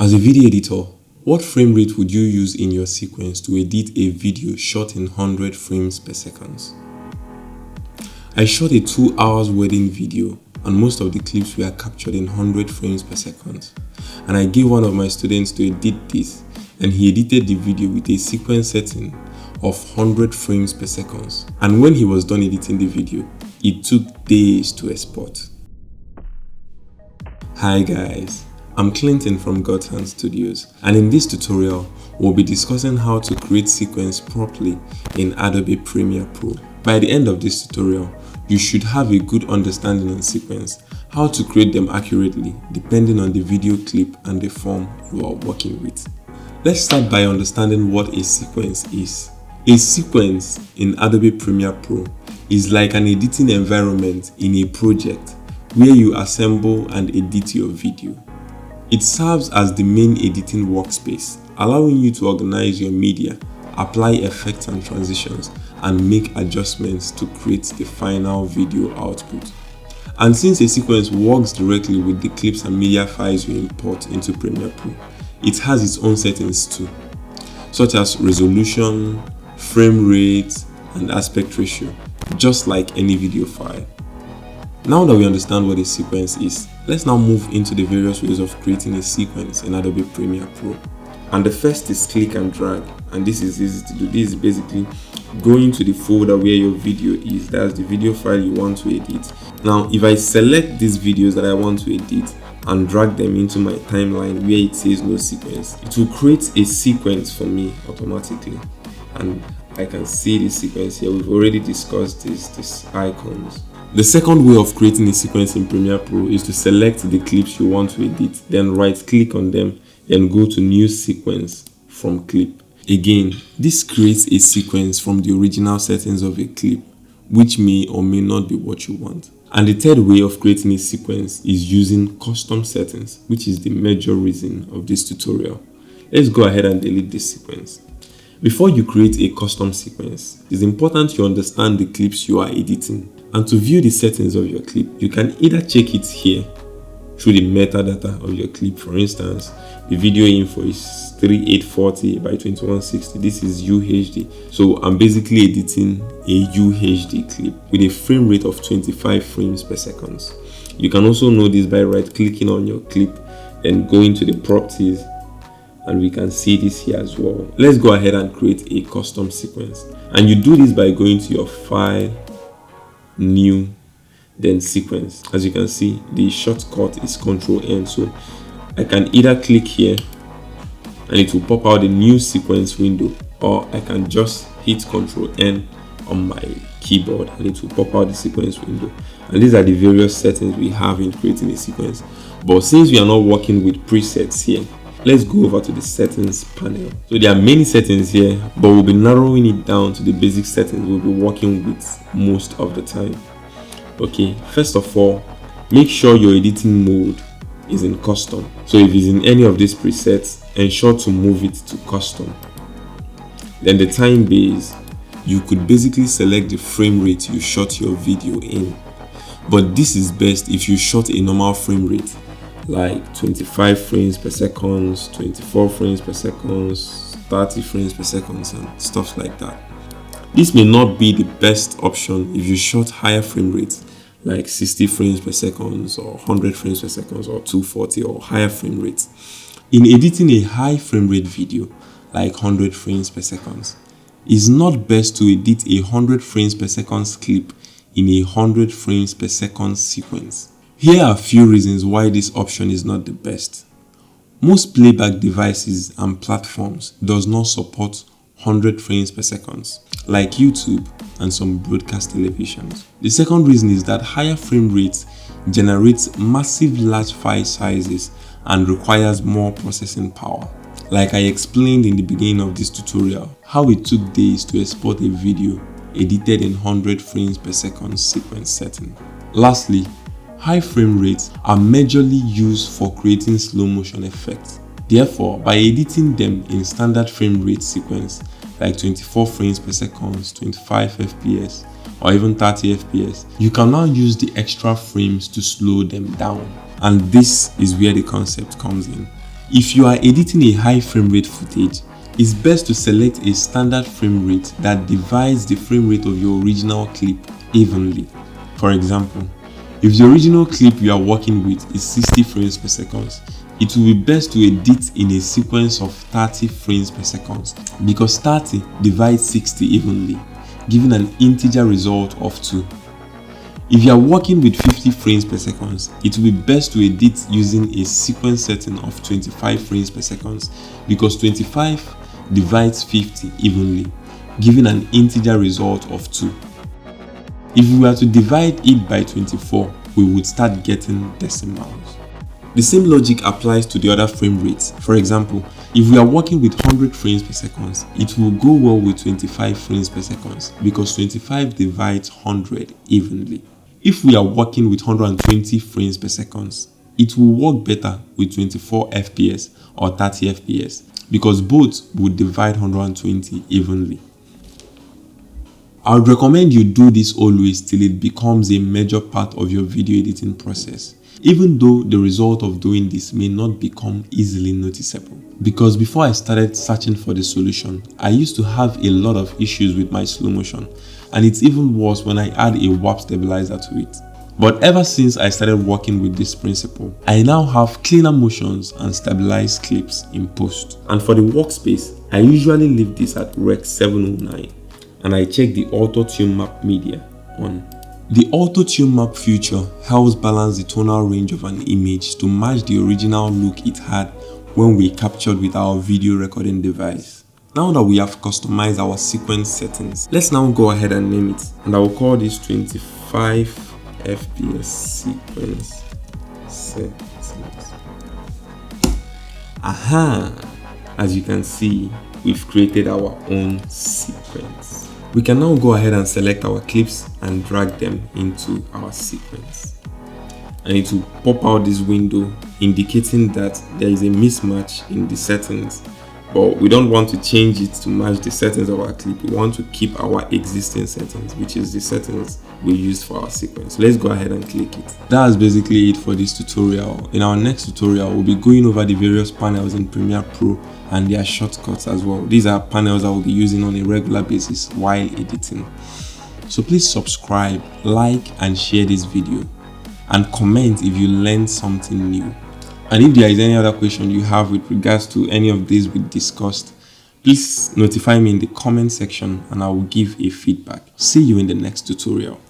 As a video editor, what frame rate would you use in your sequence to edit a video shot in 100 frames per second? I shot a 2 hours wedding video and most of the clips were captured in 100 frames per second. And I gave one of my students to edit this and he edited the video with a sequence setting of 100 frames per second. And when he was done editing the video, it took days to export. Hi guys. I'm Clinton from GODsHAND Studios, and in this tutorial, we'll be discussing how to create sequence properly in Adobe Premiere Pro. By the end of this tutorial, you should have a good understanding on sequence, how to create them accurately depending on the video clip and the form you are working with. Let's start by understanding what a sequence is. A sequence in Adobe Premiere Pro is like an editing environment in a project where you assemble and edit your video. It serves as the main editing workspace, allowing you to organize your media, apply effects and transitions, and make adjustments to create the final video output. And since a sequence works directly with the clips and media files you import into Premiere Pro, it has its own settings too, such as resolution, frame rate, and aspect ratio, just like any video file. Now that we understand what a sequence is, let's now move into the various ways of creating a sequence in Adobe Premiere Pro. And the first is click and drag, and this is easy to do. This is basically going to the folder where your video is. That's the video file you want to edit. Now, if I select these videos that I want to edit and drag them into my timeline where it says no sequence, it will create a sequence for me automatically. And I can see the sequence here. We've already discussed these icons. The second way of creating a sequence in Premiere Pro is to select the clips you want to edit, then right click on them, then go to New Sequence from Clip. Again, this creates a sequence from the original settings of a clip, which may or may not be what you want. And the third way of creating a sequence is using custom settings, which is the major reason of this tutorial. Let's go ahead and delete this sequence. Before you create a custom sequence, it's important you understand the clips you are editing. And to view the settings of your clip, you can either check it here through the metadata of your clip. For instance, the video info is 3840 by 2160. This is UHD. So I'm basically editing a UHD clip with a frame rate of 25 frames per second. You can also know this by right clicking on your clip and going to the properties, and we can see this here as well. Let's go ahead and create a custom sequence. And you do this by going to your file, new, then sequence. As you can see, the shortcut is Ctrl-N, so I can either click here and it will pop out the new sequence window, or I can just hit Ctrl-N on my keyboard and it will pop out the sequence window. And these are the various settings we have in creating a sequence. But since we are not working with presets here, let's go over to the settings panel. So there are many settings here, but we'll be narrowing it down to the basic settings we'll be working with most of the time. Okay, first of all, make sure your editing mode is in custom. So if it's in any of these presets, ensure to move it to custom. Then the time base, you could basically select the frame rate you shot your video in. But this is best if you shot a normal frame rate, like 25 frames per second, 24 frames per second, 30 frames per second, and stuff like that. This may not be the best option if you shot higher frame rates, like 60 frames per second, or 100 frames per second, or 240, or higher frame rates. In editing a high frame rate video, like 100 frames per second, it's not best to edit a 100 frames per second clip in a 100 frames per second sequence. Here are a few reasons why this option is not the best. Most playback devices and platforms does not support 100 frames per second, like YouTube and some broadcast televisions. The second reason is that higher frame rates generates massive large file sizes and requires more processing power. Like I explained in the beginning of this tutorial, how it took days to export a video edited in 100 frames per second sequence setting. Lastly, high frame rates are majorly used for creating slow motion effects. Therefore, by editing them in standard frame rate sequence, like 24 frames per second, 25 FPS, or even 30 FPS, you can now use the extra frames to slow them down. And this is where the concept comes in. If you are editing a high frame rate footage, it's best to select a standard frame rate that divides the frame rate of your original clip evenly. For example, if the original clip you are working with is 60 frames per second, it will be best to edit in a sequence of 30 frames per second because 30 divides 60 evenly, giving an integer result of 2. If you are working with 50 frames per second, it will be best to edit using a sequence setting of 25 frames per second because 25 divides 50 evenly, giving an integer result of 2. If we were to divide it by 24, we would start getting decimals. The same logic applies to the other frame rates. For example, if we are working with 100 frames per second, it will go well with 25 frames per second because 25 divides 100 evenly. If we are working with 120 frames per second, it will work better with 24 FPS or 30 FPS because both would divide 120 evenly. I would recommend you do this always till it becomes a major part of your video editing process, even though the result of doing this may not become easily noticeable. Because before I started searching for the solution, I used to have a lot of issues with my slow motion, and it's even worse when I add a warp stabilizer to it. But ever since I started working with this principle, I now have cleaner motions and stabilized clips in post. And for the workspace, I usually leave this at Rec 709 and I check the Auto Tune Map media on. The Auto Tune Map feature helps balance the tonal range of an image to match the original look it had when we captured with our video recording device. Now that we have customized our sequence settings, let's now go ahead and name it, and I will call this 25 FPS sequence settings. Aha! As you can see, we've created our own sequence. We can now go ahead and select our clips and drag them into our sequence. And it will pop out this window indicating that there is a mismatch in the settings, but we don't want to change it to match the settings of our clip. We want to keep our existing settings, which is the settings we used for our sequence. Let's go ahead and click it. That's basically it for this tutorial. In our next tutorial, we'll be going over the various panels in Premiere Pro and their shortcuts as well. These are panels I will be using on a regular basis while editing. So please subscribe, like and share this video, and comment if you learned something new. And if there is any other question you have with regards to any of these we discussed, please notify me in the comment section and I will give a feedback. See you in the next tutorial.